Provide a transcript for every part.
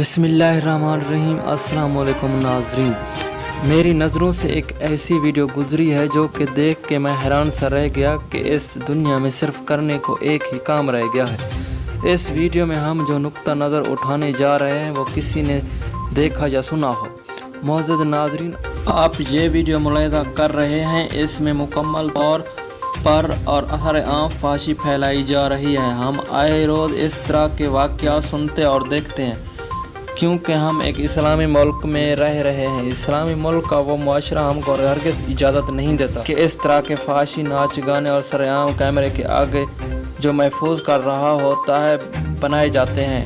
بسم اللہ الرحمن الرحیم۔ السلام علیکم ناظرین، میری نظروں سے ایک ایسی ویڈیو گزری ہے جو کہ دیکھ کے میں حیران سا رہ گیا کہ اس دنیا میں صرف کرنے کو ایک ہی کام رہ گیا ہے۔ اس ویڈیو میں ہم جو نقطہ نظر اٹھانے جا رہے ہیں وہ کسی نے دیکھا یا سنا ہو۔ معزز ناظرین، آپ یہ ویڈیو ملاحظہ کر رہے ہیں، اس میں مکمل طور پر اور اثر عام فحاشی پھیلائی جا رہی ہے۔ ہم آئے روز اس طرح کے واقعات سنتے اور دیکھتے ہیں کیونکہ ہم ایک اسلامی ملک میں رہ رہے ہیں۔ اسلامی ملک کا وہ معاشرہ ہم کو ہرگز اجازت نہیں دیتا کہ اس طرح کے فحاشی ناچ گانے اور سرعام کیمرے کے آگے جو محفوظ کر رہا ہوتا ہے بنائے جاتے ہیں۔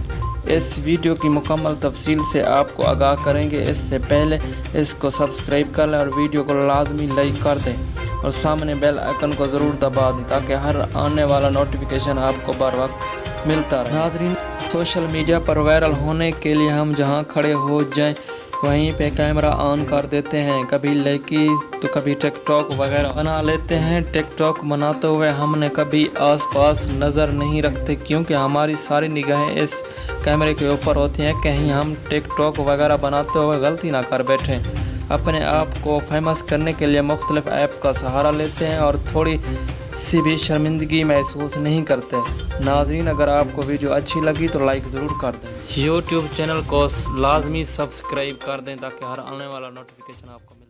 اس ویڈیو کی مکمل تفصیل سے آپ کو آگاہ کریں گے۔ اس سے پہلے اس کو سبسکرائب کر لیں اور ویڈیو کو لازمی لائک کر دیں اور سامنے بیل آئیکن کو ضرور دبا دیں تاکہ ہر آنے والا نوٹیفیکیشن آپ کو بر وقت ملتا رہے۔ ناظرین، سوشل میڈیا پر وائرل ہونے کے لیے ہم جہاں کھڑے ہو جائیں وہیں پہ کیمرہ آن کر دیتے ہیں، کبھی لائکی تو کبھی ٹک ٹاک وغیرہ بنا لیتے ہیں۔ ٹک ٹاک بناتے ہوئے ہم نے کبھی آس پاس نظر نہیں رکھتے کیونکہ ہماری ساری نگاہیں اس کیمرے کے اوپر ہوتی ہیں، کہیں ہم ٹک ٹاک وغیرہ بناتے ہوئے غلطی نہ کر بیٹھیں۔ اپنے آپ کو فیمس کرنے کے لیے مختلف ایپ کا سہارا لیتے ہیں اور تھوڑی سی بھی شرمندگی محسوس نہیں کرتے۔ ناظرین، اگر آپ کو ویڈیو اچھی لگی تو لائک ضرور کر دیں۔ یوٹیوب چینل کو لازمی سبسکرائب کر دیں تاکہ ہر آنے والا نوٹیفیکیشن آپ کو ملے۔